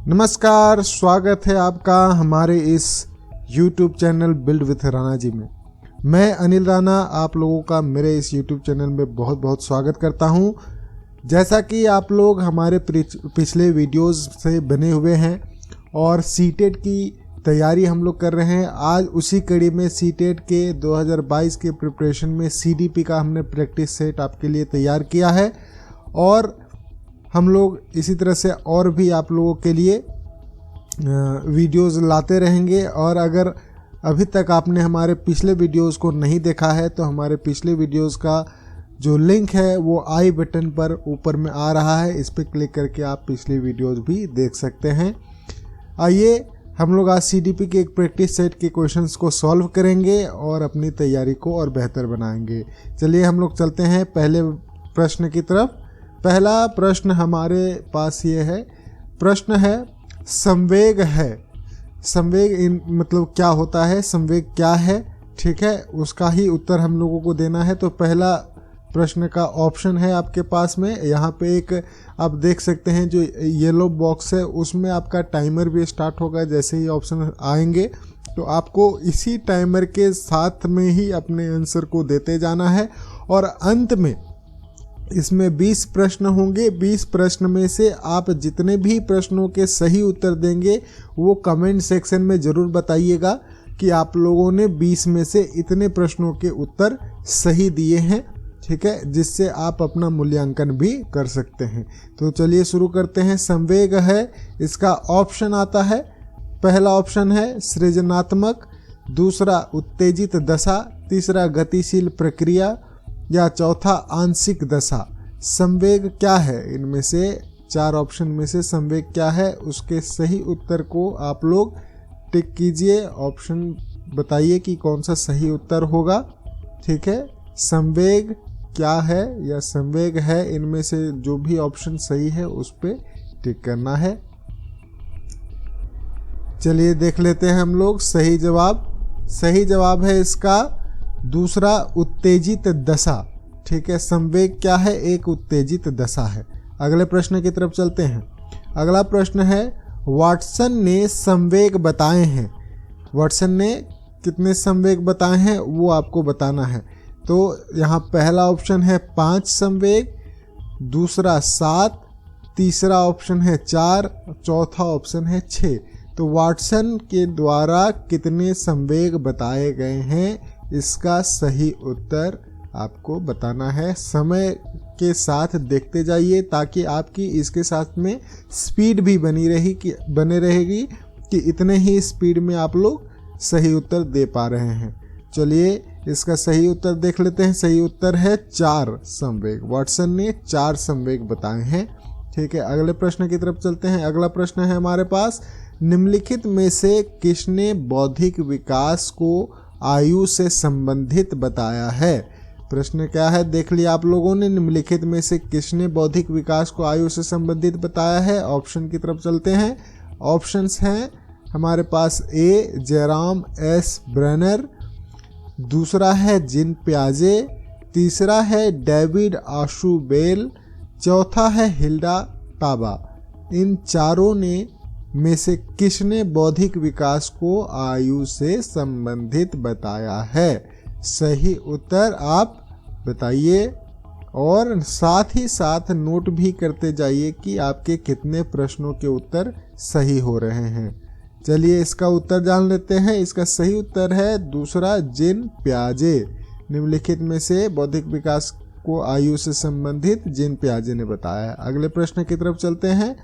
नमस्कार, स्वागत है आपका हमारे इस YouTube channel build with Rana ji में। मैं अनिल राणा आप लोगों का मेरे इस YouTube चैनल में बहुत बहुत स्वागत करता हूं। जैसा कि आप लोग हमारे पिछले वीडियोस से बने हुए हैं और सीटेट की तैयारी हम लोग कर रहे हैं। आज उसी कड़ी में सीटेट के 2022 के प्रिपरेशन में CDP का हमने प्रैक्टिस सेट आपके लिए तैयार किया है और हम लोग इसी तरह से और भी आप लोगों के लिए वीडियोस लाते रहेंगे। और अगर अभी तक आपने हमारे पिछले वीडियोस को नहीं देखा है तो हमारे पिछले वीडियोस का जो लिंक है वो आई बटन पर ऊपर में आ रहा है, इस पर क्लिक करके आप पिछले वीडियोस भी देख सकते हैं। आइए हम लोग आज CDP के एक प्रैक्टिस सेट के क्वेश्चंस को सॉल्व करेंगे और अपनी तैयारी को और बेहतर बनाएंगे। चलिए हम लोग चलते हैं पहले प्रश्न की तरफ। पहला प्रश्न हमारे पास ये है, प्रश्न है संवेग है। संवेग मतलब क्या होता है, संवेग क्या है, ठीक है, उसका ही उत्तर हम लोगों को देना है। तो पहला प्रश्न का ऑप्शन है आपके पास में, यहाँ पे एक आप देख सकते हैं जो येलो बॉक्स है उसमें आपका टाइमर भी स्टार्ट होगा। जैसे ही ऑप्शन आएंगे तो आपको इसी टाइमर के साथ में ही अपने आंसर को देते जाना है और अंत में इसमें 20 प्रश्न होंगे। 20 प्रश्न में से आप जितने भी प्रश्नों के सही उत्तर देंगे वो कमेंट सेक्शन में ज़रूर बताइएगा कि आप लोगों ने 20 में से इतने प्रश्नों के उत्तर सही दिए हैं, ठीक है, जिससे आप अपना मूल्यांकन भी कर सकते हैं। तो चलिए शुरू करते हैं। संवेग है, इसका ऑप्शन आता है, पहला ऑप्शन है सृजनात्मक, दूसरा उत्तेजित दशा, तीसरा गतिशील प्रक्रिया या चौथा आंशिक दशा। संवेग क्या है, इनमें से 4 ऑप्शन में से संवेग क्या है, उसके सही उत्तर को आप लोग टिक कीजिए। ऑप्शन बताइए कि कौन सा सही उत्तर होगा, ठीक है। संवेग क्या है या संवेग है, इनमें से जो भी ऑप्शन सही है उस पर टिक करना है। चलिए देख लेते हैं हम लोग सही जवाब। सही जवाब है इसका दूसरा उत्तेजित दशा, ठीक है। संवेग क्या है, एक उत्तेजित दशा है। अगले प्रश्न की तरफ चलते हैं। अगला प्रश्न है वाटसन ने संवेग बताए हैं। वाटसन ने कितने संवेग बताए हैं वो आपको बताना है। तो यहाँ पहला ऑप्शन है 5 संवेग, दूसरा 7, तीसरा ऑप्शन है 4, चौथा ऑप्शन है 6। तो वाटसन के द्वारा कितने संवेग बताए गए हैं, इसका सही उत्तर आपको बताना है। समय के साथ देखते जाइए ताकि आपकी इसके साथ में स्पीड भी बने रहेगी कि इतने ही स्पीड में आप लोग सही उत्तर दे पा रहे हैं। चलिए इसका सही उत्तर देख लेते हैं। सही उत्तर है 4 संवेग। वाटसन ने 4 संवेग बताए हैं, ठीक है। अगले प्रश्न की तरफ चलते हैं। अगला प्रश्न है हमारे पास, निम्नलिखित में से किसने बौद्धिक विकास को आयु से संबंधित बताया है। प्रश्न क्या है देख लिया आप लोगों ने, निम्नलिखित में से किसने बौद्धिक विकास को आयु से संबंधित बताया है। ऑप्शन की तरफ चलते हैं। ऑप्शंस हैं हमारे पास ए जेराम एस ब्रेनर, दूसरा है जीन पियाजे, तीसरा है डेविड आशु बेल, चौथा है हिल्डा टाबा। इन चारों ने में से किसने बौद्धिक विकास को आयु से संबंधित बताया है। सही उत्तर आप बताइए और साथ ही साथ नोट भी करते जाइए कि आपके कितने प्रश्नों के उत्तर सही हो रहे हैं। चलिए इसका उत्तर जान लेते हैं। इसका सही उत्तर है दूसरा जीन पियाजे। निम्नलिखित में से बौद्धिक विकास को आयु से संबंधित जीन पियाजे ने बताया है। अगले प्रश्न की तरफ चलते हैं।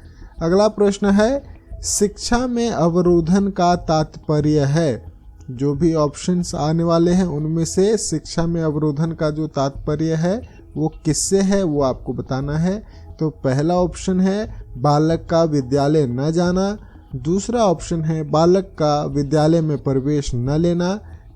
अगला प्रश्न है, शिक्षा में अवरोधन का तात्पर्य है। जो भी ऑप्शंस आने वाले हैं उनमें से शिक्षा में अवरोधन का जो तात्पर्य है वो किससे है वो आपको बताना है। तो पहला ऑप्शन है बालक का विद्यालय न जाना, दूसरा ऑप्शन है बालक का विद्यालय में प्रवेश न लेना,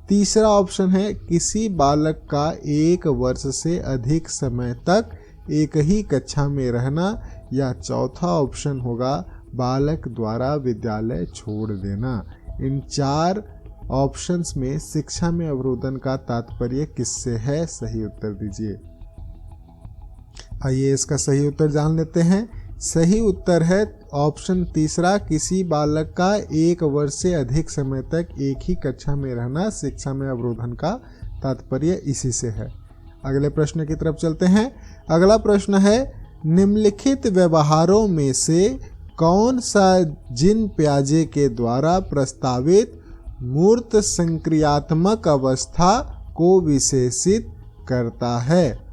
तीसरा ऑप्शन है किसी बालक का 1 वर्ष से अधिक समय तक एक ही कक्षा में रहना, या चौथा ऑप्शन होगा बालक द्वारा विद्यालय छोड़ देना। इन 4 ऑप्शंस में शिक्षा में अवरोधन का तात्पर्य किससे है, सही उत्तर दीजिए। आइए इसका सही उत्तर जान लेते हैं। सही उत्तर है ऑप्शन तीसरा, किसी बालक का 1 वर्ष से अधिक समय तक एक ही कक्षा में रहना शिक्षा में अवरोधन का तात्पर्य इसी से है। अगले प्रश्न की तरफ चलते हैं। अगला प्रश्न है, निम्नलिखित व्यवहारों में से कौन सा जिन प्याजे के द्वारा प्रस्तावित मूर्त संक्रियात्मक अवस्था को विशेषित करता है?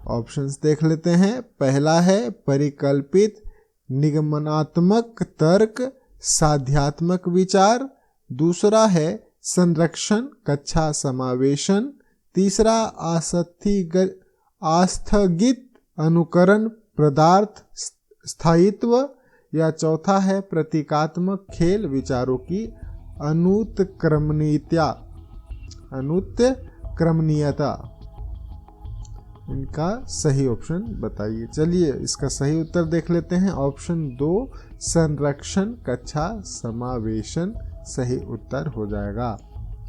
ऑप्शंस देख लेते हैं। पहला है परिकल्पित निगमनात्मक तर्क साध्यात्मक विचार, दूसरा है संरक्षण कक्षा समावेशन, तीसरा आस्थगित अनुकरण पदार्थ स्थायित्व, या चौथा है प्रतीकात्मक खेल विचारों की अनुत्क्रमणीयता। इनका सही ऑप्शन बताइए। चलिए इसका सही उत्तर देख लेते हैं। ऑप्शन 2 संरक्षण कक्षा समावेशन सही उत्तर हो जाएगा।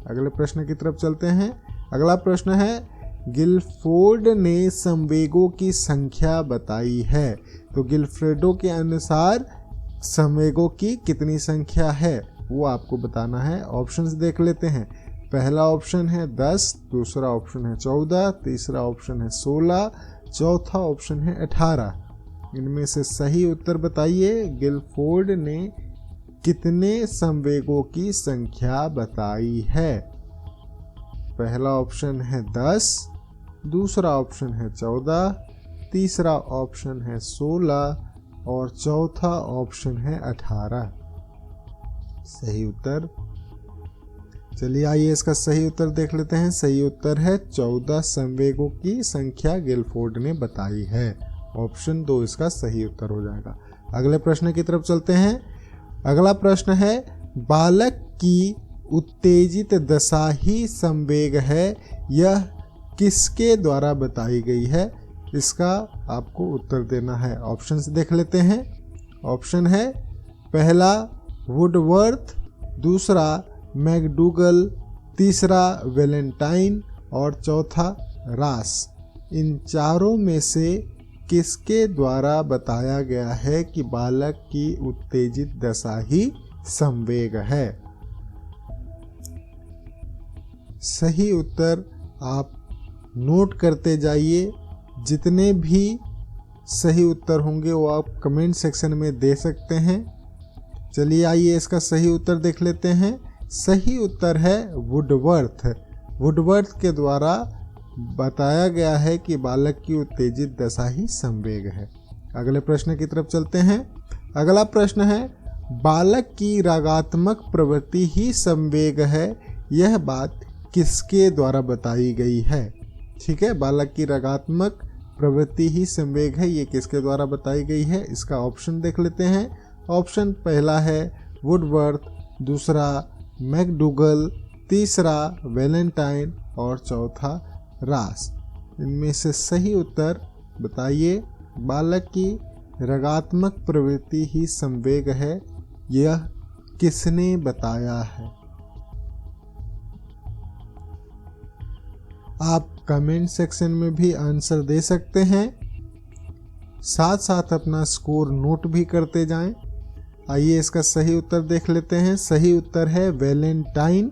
अगले प्रश्न की तरफ चलते हैं। अगला प्रश्न है, गिलफोर्ड ने संवेगों की संख्या बताई है। तो गिलफ्रेडो के अनुसार संवेगों की कितनी संख्या है वो आपको बताना है। ऑप्शंस देख लेते हैं। पहला ऑप्शन है 10, दूसरा ऑप्शन है 14, तीसरा ऑप्शन है 16, चौथा ऑप्शन है 18। इनमें से सही उत्तर बताइए। गिलफोर्ड ने कितने संवेगों की संख्या बताई है? पहला ऑप्शन है 10, दूसरा ऑप्शन है 14, तीसरा ऑप्शन है 16 और चौथा ऑप्शन है 18। सही उत्तर, चलिए आइए इसका सही उत्तर देख लेते हैं। सही उत्तर है 14 संवेगों की संख्या गिलफोर्ड ने बताई है। ऑप्शन 2 इसका सही उत्तर हो जाएगा। अगले प्रश्न की तरफ चलते हैं। अगला प्रश्न है, बालक की उत्तेजित दशा ही संवेग है, यह किसके द्वारा बताई गई है? इसका आपको उत्तर देना है। ऑप्शंस देख लेते हैं। ऑप्शन है पहला वुडवर्थ, दूसरा मैकडूगल, तीसरा वैलेंटाइन और चौथा रास। इन चारों में से किसके द्वारा बताया गया है कि बालक की उत्तेजित दशा ही संवेग है? सही उत्तर आप नोट करते जाइए। जितने भी सही उत्तर होंगे वो आप कमेंट सेक्शन में दे सकते हैं। चलिए आइए इसका सही उत्तर देख लेते हैं। सही उत्तर है वुडवर्थ। वुडवर्थ के द्वारा बताया गया है कि बालक की उत्तेजित दशा ही संवेग है। अगले प्रश्न की तरफ चलते हैं। अगला प्रश्न है, बालक की रागात्मक प्रवृत्ति ही संवेग है, यह बात किसके द्वारा बताई गई है? ठीक है, बालक की रागात्मक प्रवृत्ति ही संवेग है, ये किसके द्वारा बताई गई है? इसका ऑप्शन देख लेते हैं। ऑप्शन पहला है वुडवर्थ, दूसरा मैकडूगल, तीसरा वैलेंटाइन और चौथा रास। इनमें से सही उत्तर बताइए। बालक की रागात्मक प्रवृत्ति ही संवेग है, यह किसने बताया है? आप कमेंट सेक्शन में भी आंसर दे सकते हैं, साथ साथ अपना स्कोर नोट भी करते जाएं। आइए इसका सही उत्तर देख लेते हैं। सही उत्तर है वैलेंटाइन।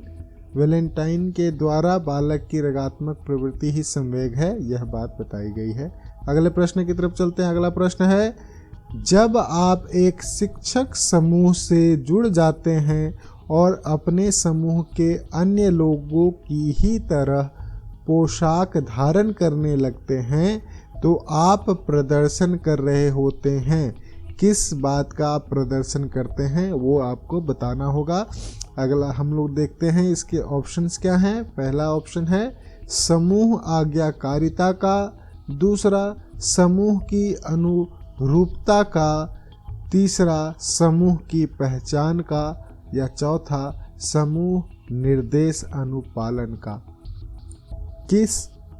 वैलेंटाइन के द्वारा बालक की रागात्मक प्रवृत्ति ही संवेग है, यह बात बताई गई है। अगले प्रश्न की तरफ चलते हैं। अगला प्रश्न है, जब आप एक शिक्षक समूह से जुड़ जाते हैं और अपने समूह के अन्य लोगों की ही तरह पोशाक धारण करने लगते हैं तो आप प्रदर्शन कर रहे होते हैं। किस बात का आप प्रदर्शन करते हैं वो आपको बताना होगा। अगला हम लोग देखते हैं इसके ऑप्शंस क्या हैं। पहला ऑप्शन है समूह आज्ञाकारिता का, दूसरा समूह की अनुरूपता का, तीसरा समूह की पहचान का, या चौथा समूह निर्देश अनुपालन का। किस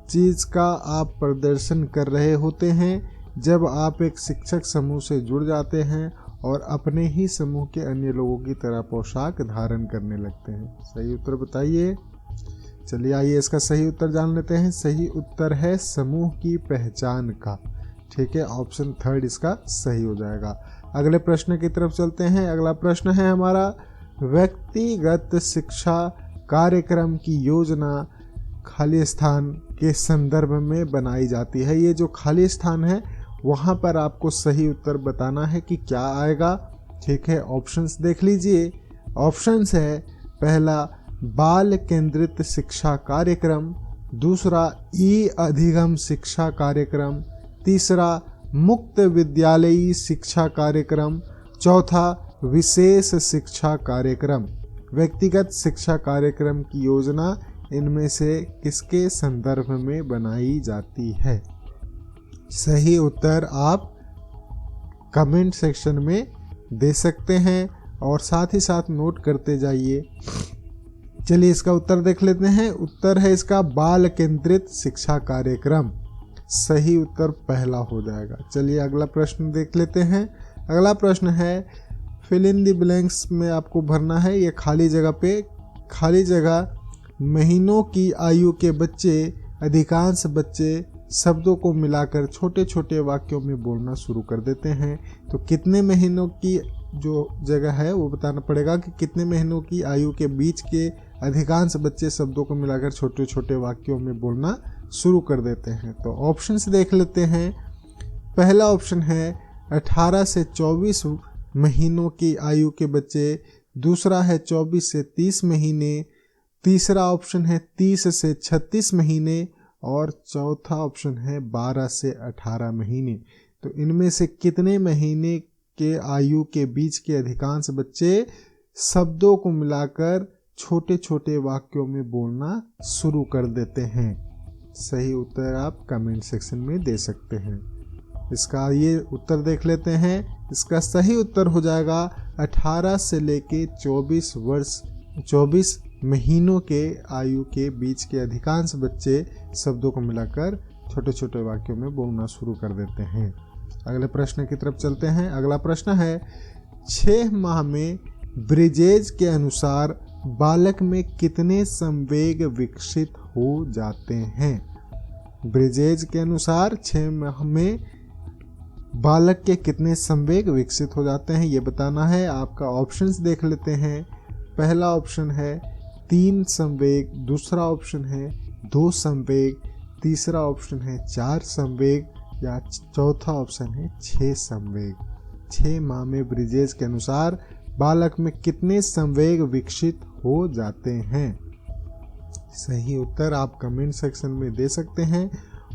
चीज़ का आप प्रदर्शन कर रहे होते हैं जब आप एक शिक्षक समूह से जुड़ जाते हैं और अपने ही समूह के अन्य लोगों की तरह पोशाक धारण करने लगते हैं? सही उत्तर बताइए। चलिए आइए इसका सही उत्तर जान लेते हैं। सही उत्तर है समूह की पहचान का। ठीक है, ऑप्शन थर्ड इसका सही हो जाएगा। अगले प्रश्न की तरफ चलते हैं। अगला प्रश्न है हमारा, व्यक्तिगत शिक्षा कार्यक्रम की योजना खाली स्थान के संदर्भ में बनाई जाती है। ये जो खाली स्थान है वहाँ पर आपको सही उत्तर बताना है कि क्या आएगा। ठीक है, ऑप्शंस देख लीजिए। ऑप्शंस है, पहला बाल केंद्रित शिक्षा कार्यक्रम, दूसरा ई अधिगम शिक्षा कार्यक्रम, तीसरा मुक्त विद्यालयी शिक्षा कार्यक्रम, चौथा विशेष शिक्षा कार्यक्रम। व्यक्तिगत शिक्षा कार्यक्रम की योजना इनमें से किसके संदर्भ में बनाई जाती है? सही उत्तर आप कमेंट सेक्शन में दे सकते हैं और साथ ही साथ नोट करते जाइए। चलिए इसका उत्तर देख लेते हैं। उत्तर है इसका बाल केंद्रित शिक्षा कार्यक्रम। सही उत्तर पहला हो जाएगा। चलिए अगला प्रश्न देख लेते हैं। अगला प्रश्न है, फिल इन द ब्लैंक्स में आपको भरना है। ये खाली जगह महीनों की आयु के बच्चे, अधिकांश बच्चे शब्दों को मिलाकर छोटे छोटे वाक्यों में बोलना शुरू कर देते हैं। तो कितने महीनों की जो जगह है वो बताना पड़ेगा कि कितने महीनों की आयु के बीच के अधिकांश बच्चे शब्दों को मिलाकर छोटे छोटे वाक्यों में बोलना शुरू कर देते हैं। तो ऑप्शंस देख लेते हैं। पहला ऑप्शन है 18 से 24 महीनों की आयु के बच्चे, दूसरा है 24 से 30 महीने, तीसरा ऑप्शन है 30 से 36 महीने और चौथा ऑप्शन है 12 से 18 महीने। तो इनमें से कितने महीने के आयु के बीच के अधिकांश बच्चे शब्दों को मिलाकर छोटे छोटे वाक्यों में बोलना शुरू कर देते हैं? सही उत्तर आप कमेंट सेक्शन में दे सकते हैं। इसका ये उत्तर देख लेते हैं। इसका सही उत्तर हो जाएगा 18 से लेके 24 महीनों के आयु के बीच के अधिकांश बच्चे शब्दों को मिलाकर छोटे छोटे वाक्यों में बोलना शुरू कर देते हैं। अगले प्रश्न की तरफ चलते हैं। अगला प्रश्न है, 6 माह में ब्रिजेज के अनुसार बालक में कितने संवेग विकसित हो जाते हैं? ब्रिजेज के अनुसार 6 माह में बालक के कितने संवेग विकसित हो जाते हैं ये बताना है। आपका ऑप्शंस देख लेते हैं। पहला ऑप्शन है 3 संवेग, दूसरा ऑप्शन है 2 संवेग, तीसरा ऑप्शन है 4 संवेग या चौथा ऑप्शन है 6 संवेग। 6 माह में ब्रिजेज के अनुसार बालक में कितने संवेग विकसित हो जाते हैं? सही उत्तर आप कमेंट सेक्शन में दे सकते हैं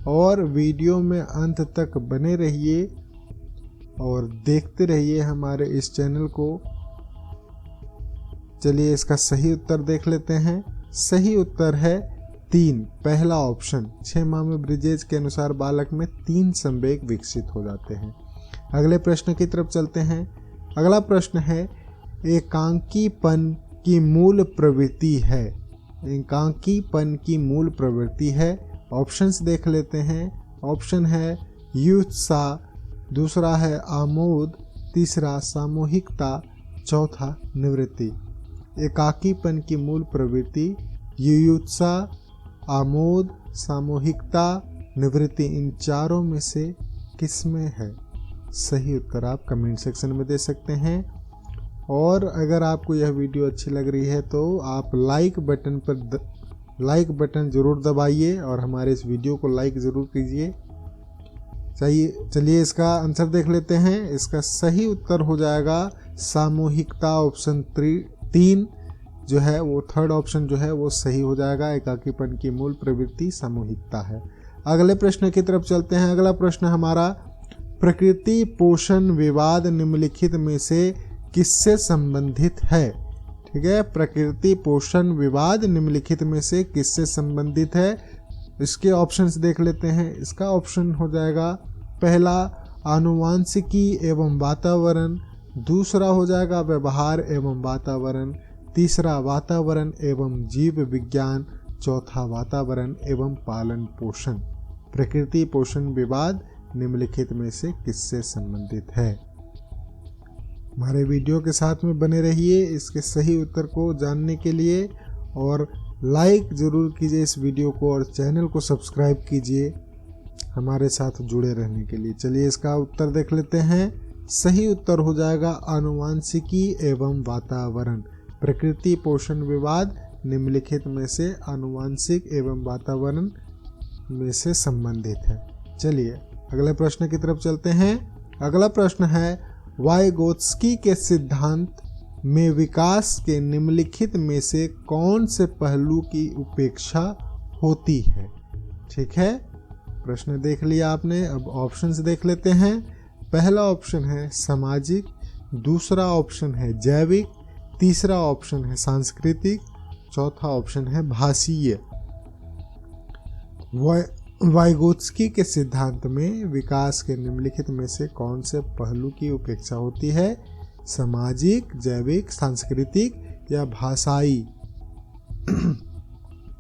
और वीडियो में अंत तक बने रहिए और देखते रहिए हमारे इस चैनल को। चलिए इसका सही उत्तर देख लेते हैं। सही उत्तर है 3, पहला ऑप्शन। 6 माह में ब्रिजेज के अनुसार बालक में 3 संवेग विकसित हो जाते हैं। अगले प्रश्न की तरफ चलते हैं। अगला प्रश्न है, एकांकीपन की मूल प्रवृत्ति है। एकांकीपन की मूल प्रवृत्ति है। ऑप्शंस देख लेते हैं। ऑप्शन है युत्साह, दूसरा है आमोद, तीसरा सामूहिकता, चौथा निवृत्ति। एकाकीपन की मूल प्रवृत्ति युत्साह, आमोद, सामूहिकता, निवृत्ति, इन चारों में से किस में है? सही उत्तर आप कमेंट सेक्शन में दे सकते हैं। और अगर आपको यह वीडियो अच्छी लग रही है तो आप लाइक बटन ज़रूर दबाइए और हमारे इस वीडियो को लाइक ज़रूर कीजिए। चलिए इसका आंसर देख लेते हैं। इसका सही उत्तर हो जाएगा सामूहिकता। ऑप्शन 3 जो है वो थर्ड ऑप्शन जो है वो सही हो जाएगा। एकाकीपन की मूल प्रवृत्ति सामूहिकता है। अगले प्रश्न की तरफ चलते हैं। अगला प्रश्न हमारा, प्रकृति पोषण विवाद निम्नलिखित में से किससे संबंधित है? ठीक है, प्रकृति पोषण विवाद निम्नलिखित में से किससे संबंधित है? इसके ऑप्शंस देख लेते हैं। इसका ऑप्शन हो जाएगा पहला आनुवांशिकी एवं वातावरण, दूसरा हो जाएगा व्यवहार एवं वातावरण, तीसरा वातावरण एवं जीव विज्ञान, चौथा वातावरण एवं पालन पोषण। प्रकृति पोषण विवाद निम्नलिखित में से किससे संबंधित है? हमारे वीडियो के साथ में बने रहिए इसके सही उत्तर को जानने के लिए और लाइक ज़रूर कीजिए इस वीडियो को और चैनल को सब्सक्राइब कीजिए। हमारे साथ जुड़े रहने के लिए। चलिए इसका उत्तर देख लेते हैं। सही उत्तर हो जाएगा आनुवांशिकी एवं वातावरण। प्रकृति पोषण विवाद निम्नलिखित में से आनुवांशिक एवं वातावरण में से संबंधित है। चलिए अगले प्रश्न की तरफ चलते हैं। अगला प्रश्न है, वाइगोत्स्की के सिद्धांत में विकास के निम्नलिखित में से कौन से पहलू की उपेक्षा होती है। ठीक है, प्रश्न देख लिया आपने, अब ऑप्शंस देख लेते हैं। पहला ऑप्शन है सामाजिक, दूसरा ऑप्शन है जैविक, तीसरा ऑप्शन है सांस्कृतिक, चौथा ऑप्शन है भाषीय। वाइगोत्स्की के सिद्धांत में विकास के निम्नलिखित में से कौन से पहलू की उपेक्षा होती है? सामाजिक, जैविक, सांस्कृतिक या भाषाई?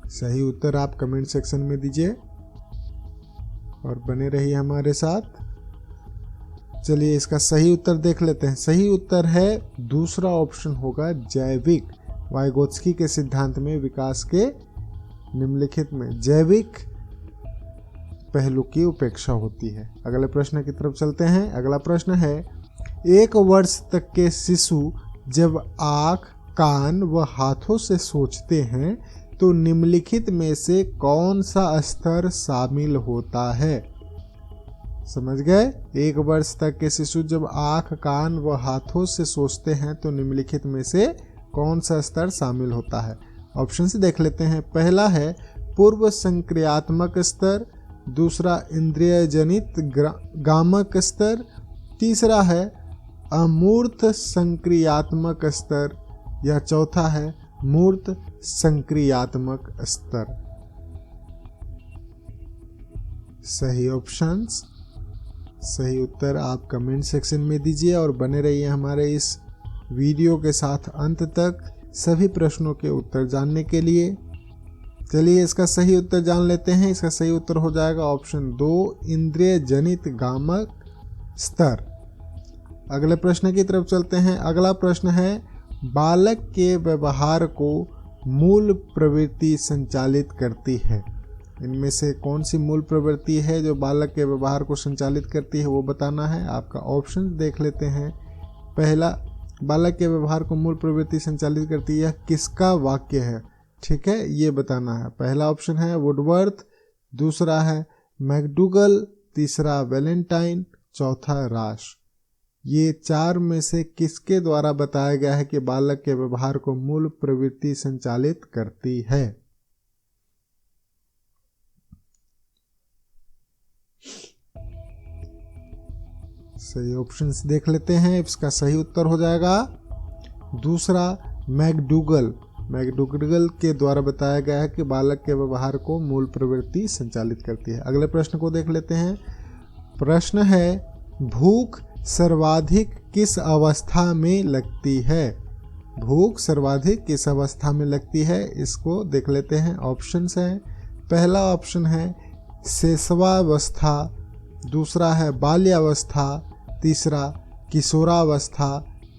सही उत्तर आप कमेंट सेक्शन में दीजिए और बने रहिए हमारे साथ। चलिए इसका सही उत्तर देख लेते हैं। सही उत्तर है दूसरा ऑप्शन होगा जैविक। वाइगोत्स्की के सिद्धांत में विकास के निम्नलिखित में जैविक पहलू की उपेक्षा होती है। अगले प्रश्न की तरफ चलते हैं। अगला प्रश्न है, 1 वर्ष तक के शिशु जब आँख, कान व हाथों से सोचते हैं तो निम्नलिखित में से कौन सा स्तर शामिल होता है? समझ गए? 1 वर्ष तक के शिशु जब आँख, कान व हाथों से सोचते हैं तो निम्नलिखित में से कौन सा स्तर शामिल होता है? ऑप्शन से देख लेते हैं। पहला है पूर्व संक्रियात्मक स्तर, दूसरा इंद्रिय जनित गामक स्तर, तीसरा है अमूर्त संक्रियात्मक स्तर या चौथा है मूर्त संक्रियात्मक स्तर। सही ऑप्शंस, सही उत्तर आप कमेंट सेक्शन में दीजिए और बने रहिए हमारे इस वीडियो के साथ अंत तक सभी प्रश्नों के उत्तर जानने के लिए। चलिए इसका सही उत्तर जान लेते हैं। इसका सही उत्तर हो जाएगा ऑप्शन 2, इंद्रिय जनित गामक स्तर। अगले प्रश्न की तरफ चलते हैं। अगला प्रश्न है, बालक के व्यवहार को मूल प्रवृत्ति संचालित करती है। इनमें से कौन सी मूल प्रवृत्ति है जो बालक के व्यवहार को संचालित करती है, वो बताना है। आपका ऑप्शन देख लेते हैं। पहला, बालक के व्यवहार को मूल प्रवृत्ति संचालित करती है, किसका वाक्य है? ठीक है, ये बताना है। पहला ऑप्शन है वुडवर्थ, दूसरा है मैकडूगल, तीसरा वैलेंटाइन, चौथा राश। ये 4 में से किसके द्वारा बताया गया है कि बालक के व्यवहार को मूल प्रवृत्ति संचालित करती है? सही ऑप्शंस देख लेते हैं। इसका सही उत्तर हो जाएगा दूसरा, मैकडूगल। मैकडूगल के द्वारा बताया गया है कि बालक के व्यवहार को मूल प्रवृत्ति संचालित करती है। अगले प्रश्न को देख लेते हैं। प्रश्न है, भूख सर्वाधिक किस अवस्था में लगती है? भूख सर्वाधिक किस अवस्था में लगती है, इसको देख लेते हैं। ऑप्शंस हैं। पहला ऑप्शन है शैशवावस्था, दूसरा है बाल्यावस्था, तीसरा किशोरावस्था,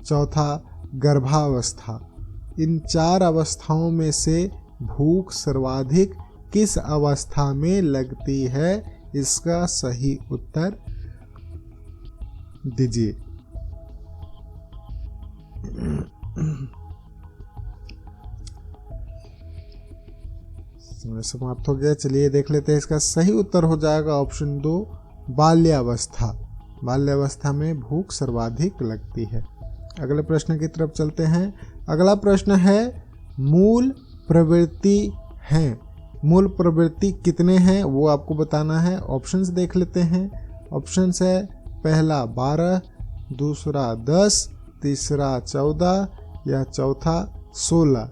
चौथा गर्भावस्था। इन 4 अवस्थाओं में से भूख सर्वाधिक किस अवस्था में लगती है? इसका सही उत्तर दीजिए। समय समाप्त हो गया। चलिए देख लेते हैं। इसका सही उत्तर हो जाएगा ऑप्शन 2, बाल्यावस्था। बाल्यावस्था में भूख सर्वाधिक लगती है। अगले प्रश्न की तरफ चलते हैं। अगला प्रश्न है, मूल प्रवृत्ति हैं। मूल प्रवृत्ति कितने हैं वो आपको बताना है। ऑप्शंस देख लेते हैं। ऑप्शंस है, पहला 12, दूसरा 10, तीसरा 14 या चौथा 16।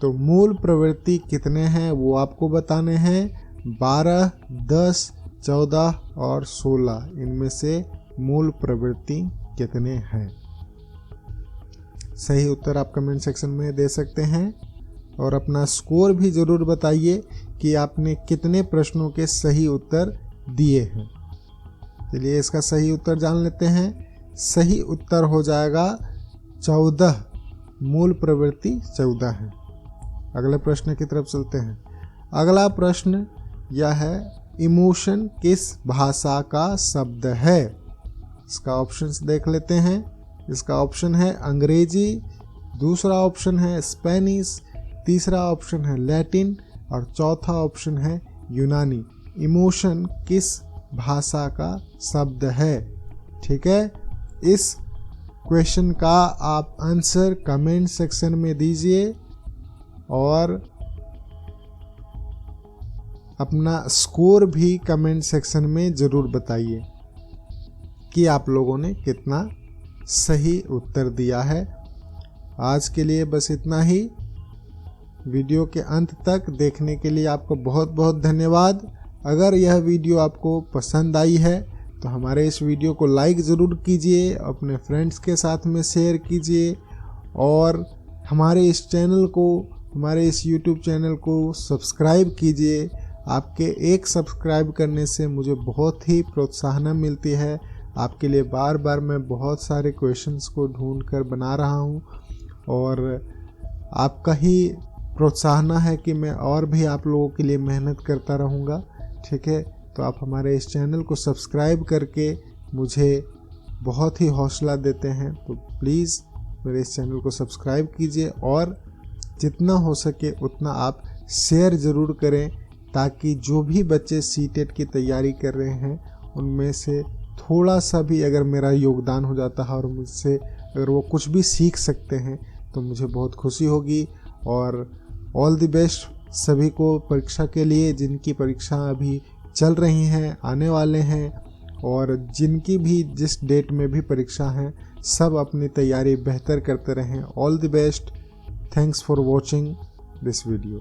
तो मूल प्रवृत्ति कितने हैं वो आपको बताने हैं। 12, 10, 14 और 16, इनमें से मूल प्रवृत्ति कितने हैं? सही उत्तर आप कमेंट सेक्शन में दे सकते हैं और अपना स्कोर भी ज़रूर बताइए कि आपने कितने प्रश्नों के सही उत्तर दिए हैं। चलिए इसका सही उत्तर जान लेते हैं। सही उत्तर हो जाएगा 14। मूल प्रवृत्ति 14 है। अगले प्रश्न की तरफ चलते हैं। अगला प्रश्न यह है, इमोशन किस भाषा का शब्द है? इसका ऑप्शंस देख लेते हैं। इसका ऑप्शन है अंग्रेजी, दूसरा ऑप्शन है स्पेनिश, तीसरा ऑप्शन है लैटिन और चौथा ऑप्शन है यूनानी। इमोशन किस भाषा का शब्द है? ठीक है, इस क्वेश्चन का आप आंसर कमेंट सेक्शन में दीजिए और अपना स्कोर भी कमेंट सेक्शन में ज़रूर बताइए कि आप लोगों ने कितना सही उत्तर दिया है। आज के लिए बस इतना ही। वीडियो के अंत तक देखने के लिए आपको बहुत बहुत धन्यवाद। अगर यह वीडियो आपको पसंद आई है तो हमारे इस वीडियो को लाइक ज़रूर कीजिए, अपने फ्रेंड्स के साथ में शेयर कीजिए और हमारे इस चैनल को, हमारे इस YouTube चैनल को सब्सक्राइब कीजिए। आपके एक सब्सक्राइब करने से मुझे बहुत ही प्रोत्साहन मिलती है। आपके लिए बार बार मैं बहुत सारे क्वेश्चंस को ढूंढ कर बना रहा हूं और आपका ही प्रोत्साहन है कि मैं और भी आप लोगों के लिए मेहनत करता रहूंगा। ठीक है, तो आप हमारे इस चैनल को सब्सक्राइब करके मुझे बहुत ही हौसला देते हैं। तो प्लीज़ मेरे इस चैनल को सब्सक्राइब कीजिए और जितना हो सके उतना आप शेयर ज़रूर करें, ताकि जो भी बच्चे सीटेट की तैयारी कर रहे हैं उनमें से थोड़ा सा भी अगर मेरा योगदान हो जाता है और मुझसे अगर वो कुछ भी सीख सकते हैं तो मुझे बहुत खुशी होगी। और ऑल द बेस्ट सभी को परीक्षा के लिए, जिनकी परीक्षा अभी चल रही हैं, आने वाले हैं और जिनकी भी जिस डेट में भी परीक्षा हैं, सब अपनी तैयारी बेहतर करते रहें। All the best. Thanks for watching this video.